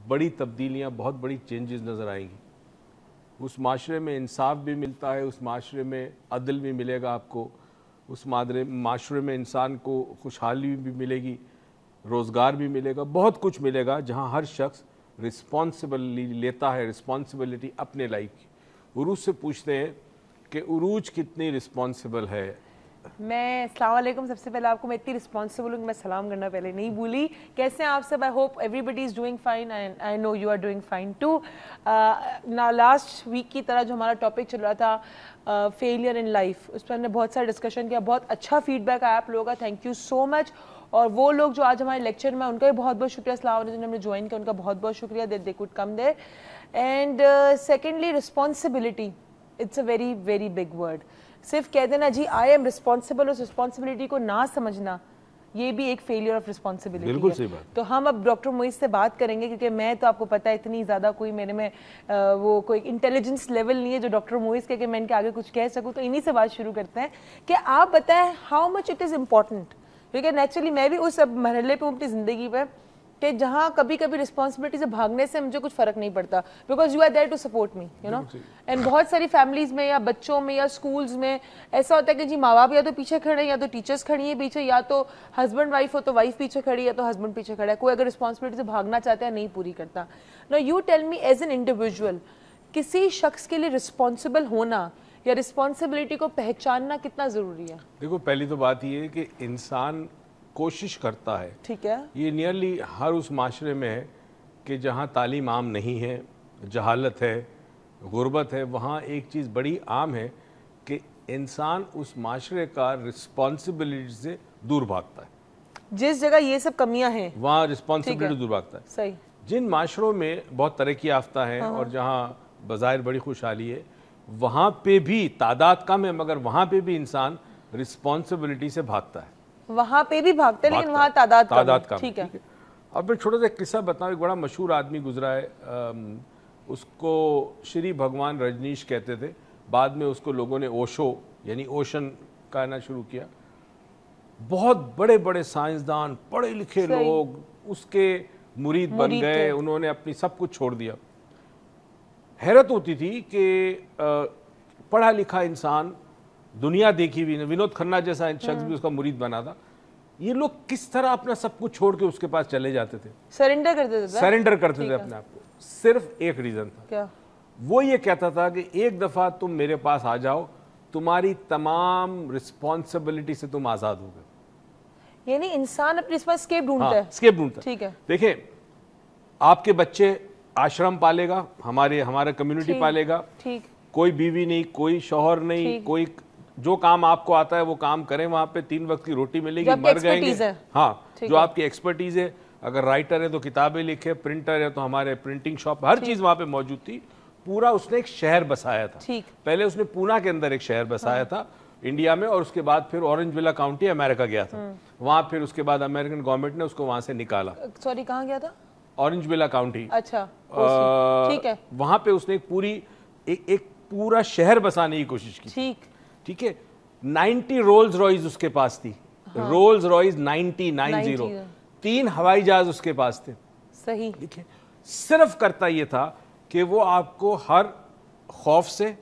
बड़ी तब्दीलियाँ, बहुत बड़ी चेंजेस नज़र आएंगी। उस माशरे में इंसाफ भी मिलता है, उस माशरे में अदल भी मिलेगा आपको, उस माशरे में इंसान को खुशहाली भी मिलेगी, रोज़गार भी मिलेगा, बहुत कुछ मिलेगा जहाँ हर शख्स रिस्पॉन्सिबिलिटी लेता है, रिस्पॉन्सिबिलिटी अपने लाइफ की। उरूज से पूछते हैं कि उरूज कितनी रिस्पॉन्सिबल है। मैं अस्सलाम वालेकुम, सबसे पहले आपको मैं इतनी रिस्पॉन्सिबल हूँ कि मैं सलाम करना पहले नहीं भूली। कैसे हैं आप सब? I hope everybody is doing fine and I know you are doing fine too. ना लास्ट वीक की तरह जो हमारा टॉपिक चल रहा था फेलियर इन लाइफ, उस पर हमने बहुत सारा डिस्कशन किया, बहुत अच्छा फीडबैक आया आप लोगों का, थैंक यू सो मच। और वो लोग जो आज हमारे लेक्चर में, उनका भी बहुत बहुत शुक्रिया, अस्सलाम वालेकुम, जिन्होंने ज्वाइन किया उनका बहुत बहुत शुक्रिया, they could come there. And secondly responsibility, it's a very very big word. सिर्फ कह देना जी आई एम रिस्पॉन्सिबल, उस रिस्पॉन्सिबिलिटी को ना समझना, ये भी एक फेलियर ऑफ रिस्पॉन्सिबिलिटी है। बिल्कुल सही बात। तो हम अब डॉक्टर मोइज़ से बात करेंगे, क्योंकि मैं तो आपको पता है इतनी ज़्यादा कोई मेरे में वो कोई इंटेलिजेंस लेवल नहीं है जो डॉक्टर मोइज़ के कि मैं इनके आगे कुछ कह सकूँ। तो इन्हीं से बात शुरू करते हैं कि आप बताएं how much it is important, क्योंकि नेचुरली मैं भी उस मरहले पे हूँ अपनी ज़िंदगी पे कि जहाँ कभी कभी रिस्पॉन्सिबिलिटी से भागने से मुझे कुछ फ़र्क नहीं पड़ता, because you are there to support me, you know. And बहुत सारी फैमिलीज़ में या बच्चों में या स्कूल्स में ऐसा होता है कि जी माँ बाप या तो पीछे खड़े हैं, या तो टीचर्स खड़ी हैं पीछे, या तो हस्बैंड वाइफ हो तो वाइफ पीछे खड़ी है, या तो हस्बैंड पीछे खड़ा है। कोई अगर रिस्पॉन्सिबिलिटी से भागना चाहता है नहीं पूरी करता। No you tell me as an individual, किसी शख्स के लिए रिस्पॉन्सिबल होना या रिस्पॉन्सिबिलिटी को पहचानना कितना ज़रूरी है? देखो, पहली तो बात ये है कि इंसान कोशिश करता है, ठीक है, ये नियरली हर उस माशरे में है कि जहाँ तालीम आम नहीं है, जहालत है, गुर्बत है, वहाँ एक चीज़ बड़ी आम है कि इंसान उस माशरे का रिस्पॉन्सिबिलिटी से दूर भागता है। जिस जगह ये सब कमियां हैं वहाँ रिस्पॉन्सिबिलिटी दूर भागता है। सही। जिन माशरों में बहुत तरक्की याफ्ता है और जहाँ बज़ाहिर बड़ी खुशहाली है, वहाँ पे भी तादाद कम है, मगर वहाँ पे भी इंसान रिस्पॉन्सिबिलिटी से भागता है। वहाँ पे भी भागते हैं, लेकिन वहाँ तादाद कम। ठीक है। अब मैं छोटा सा किस्सा बताऊँ। एक बड़ा मशहूर आदमी गुजरा है, उसको श्री भगवान रजनीश कहते थे, बाद में उसको लोगों ने ओशो यानी ओशन कहना शुरू किया। बहुत बड़े बड़े साइंसदान, पढ़े लिखे लोग उसके मुरीद बन गए, उन्होंने अपनी सब कुछ छोड़ दिया। हैरत होती थी कि पढ़ा लिखा इंसान, दुनिया देखी हुई, विनोद खन्ना जैसा शख्स भी उसका मुरीद बना था, ये लोग किस तरह अपना सब कुछ छोड़ के उसके पास चले जाते थे, सरेंडर करते थे अपने आप को। सिर्फ एक रीजन था, क्या? वो ये कहता था कि एक दफा तुम मेरे पास आ जाओ, तुम्हारी तमाम रिस्पॉन्सिबिलिटी से तुम आजाद हो गए। यानी इंसान अपनी स्केप ढूंढता है। स्केप ढूंढता है। ठीक है। देखिए, आपके बच्चे आश्रम पालेगा, हमारा कम्युनिटी पालेगा, ठीक, कोई बीवी नहीं, कोई शौहर नहीं, कोई जो काम आपको आता है वो काम करें, वहां पे 3 वक्त की रोटी मिलेगी, मर गएंगे। हाँ, जो आपकी एक्सपर्टीज है, अगर राइटर है तो किताबें लिखे, प्रिंटर है तो हमारे प्रिंटिंग शॉप, हर चीज वहां पे मौजूद थी। पूरा उसने एक शहर बसाया था। पहले उसने पूना के अंदर एक शहर बसाया था इंडिया में, और उसके बाद फिर ऑरेंज विला काउंटी अमेरिका गया था। वहां फिर उसके बाद अमेरिकन गवर्नमेंट ने उसको वहां से निकाला। सॉरी, कहाँ गया था? Orange villa county. अच्छा, ठीक है। वहां पे उसने एक पूरा शहर बसाने की कोशिश की। ठीक है। 90 रोल्स रॉयस उसके पास थी। रोल्स रॉयस 90 3 हवाई जहाज उसके पास थे। सही। ठीक है। सिर्फ करता ये था कि वो आपको हर खौफ से,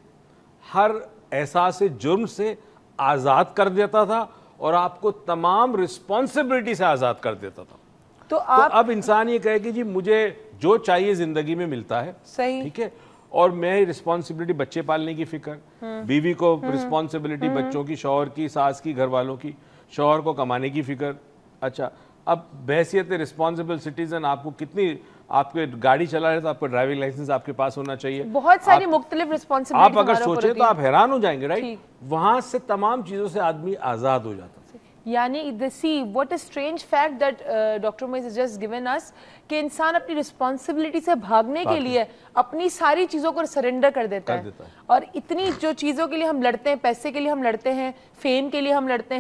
हर एहसास जुर्म से आजाद कर देता था और आपको तमाम रिस्पॉन्सिबिलिटी से आजाद कर देता था। तो अब इंसान ये कहे कि जी मुझे जो चाहिए जिंदगी में मिलता है। सही। ठीक है। और मैं रिस्पॉन्सिबिलिटी, बच्चे पालने की फिक्र, बीवी को रिस्पॉन्सिबिलिटी बच्चों की, शौहर की, सास की, घर वालों की, शौहर को कमाने की फिक्र। अच्छा, अब बहैसियत रिस्पॉन्सिबल सिटीजन आपको कितनी, आपके गाड़ी चला रहे तो आपको ड्राइविंग लाइसेंस आपके पास होना चाहिए, बहुत सारी मुख्तलिफ रिस्पॉन्सिबिलिटी। आप अगर सोचे तो आप हैरान हो जाएंगे, राइट? वहां से तमाम चीजों से आदमी आजाद हो जाता। यानी what a strange fact that Dr. Moiz has just given us कि इंसान अपनी रिस्पॉन्सिबिलिटी से भागने के लिए अपनी सारी चीज़ों को सरेंडर कर देता है। और इतनी जो चीज़ों के लिए हम लड़ते हैं, पैसे के लिए हम लड़ते हैं, फेम के लिए हम लड़ते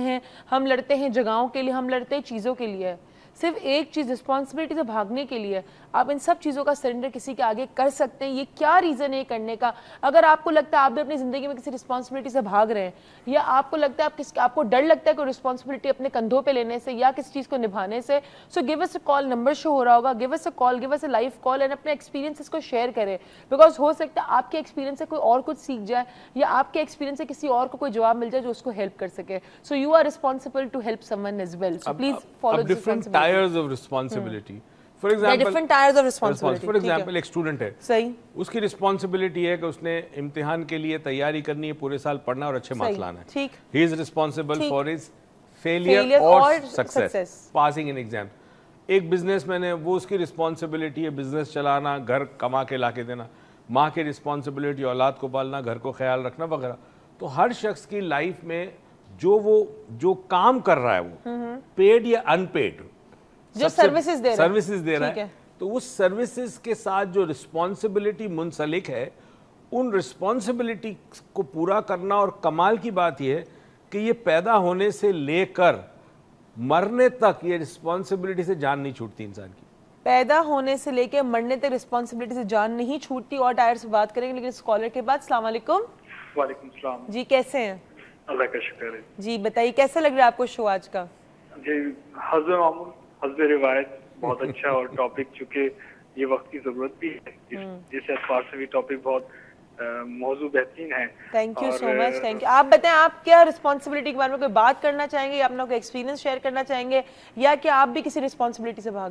हैं जगहों के लिए हम लड़ते हैं, चीज़ों के लिए। सिर्फ एक चीज़ रिस्पॉन्सिबिलिटी से भागने के लिए آپ ان سب چیزوں کا سرنڈر کسی کے آگے کر سکتے ہیں. یہ کیا ریزن ہے کرنے کا؟ اگر آپ کو لگتا ہے آپ بھی اپنی زندگی میں کسی رسپانسبلٹی سے بھاگ رہے ہیں, یا آپ کو لگتا ہے آپ کو ڈر لگتا ہے کوئی رسپانسبلٹی اپنے کندھوں پہ لینے سے یا کسی چیز کو نبھانے سے, so give us a call, number شو ہو رہا ہوگا, give us a call, give us a live call, and اپنے ایکسپیرینسز کو شیئر کریں. بیکاز ہو سکتا ہے آپ کے ایکسپیرینس سے کوئی اور کچھ سیکھ جائے, یا آپ کے ایکسپیرینس سے کسی اور کو کوئی جواب مل جائے جو اس کو ہیلپ کر سکے. So you are responsible to help someone as well. So please follow this different tiers of responsibility. For example, different tiers of responsibility. For example, ایک اسٹوڈنٹ ہے, صحیح, اس کی رسپانسبلٹی ہے کہ اس نے امتحان کے لیے تیاری کرنی ہے, پورے سال پڑھنا اور اچھے مارکس لانا ہے. ٹھیک, He is responsible for his failure or success, passing in exam. ایک بزنس مین ہے, وہ اس کی رسپانسبلٹی ہے بزنس چلانا, گھر کما کے لا کے دینا. ماں کی رسپانسبلٹی اولاد کو پالنا, گھر کو خیال رکھنا وغیرہ. تو ہر شخص کی لائف میں جو کام کر رہا ہے, وہ پیڈ یا ان پیڈ جو سروسز دے رہا ہے, تو اس سروسز کے ساتھ جو رسپانسبلٹی منسلک ہے, ان رسپانسبلٹی کو پورا کرنا. اور کمال کی بات یہ ہے کہ یہ پیدا ہونے سے لے کر مرنے تک یہ رسپانسبلٹی سے جان نہیں چھوٹتی انسان کی. پیدا ہونے سے لے کے مرنے تک رسپانسبلٹی سے جان نہیں چھوٹتی. اور ٹائر سے بات کریں گے, لیکن اس کالر کے بعد. السلام علیکم. وعلیکم السلام. جی کیسے ہیں؟ اللہ کا شکر ہے. جی بتائیے کیسا لگ رہا ہے آپ کو شو آج کا؟ جی حسب معمول, حسب روایت بہت اچھا, اور ٹاپک چونکہ یہ وقت کی ضرورت بھی ہے, اس اعتبار سے بھی ٹاپک بہت موضوع بہترین ہے. Thank you so much, thank you. آپ بتائیں آپ کیا رسپانسبلٹی کے بارے میں کوئی بات کرنا چاہیں گے, یا اپنا کوئی ایکسپیرینس شیئر کرنا چاہیں گے, یا کہ آپ بھی کسی رسپانسبلٹی سے بھاگ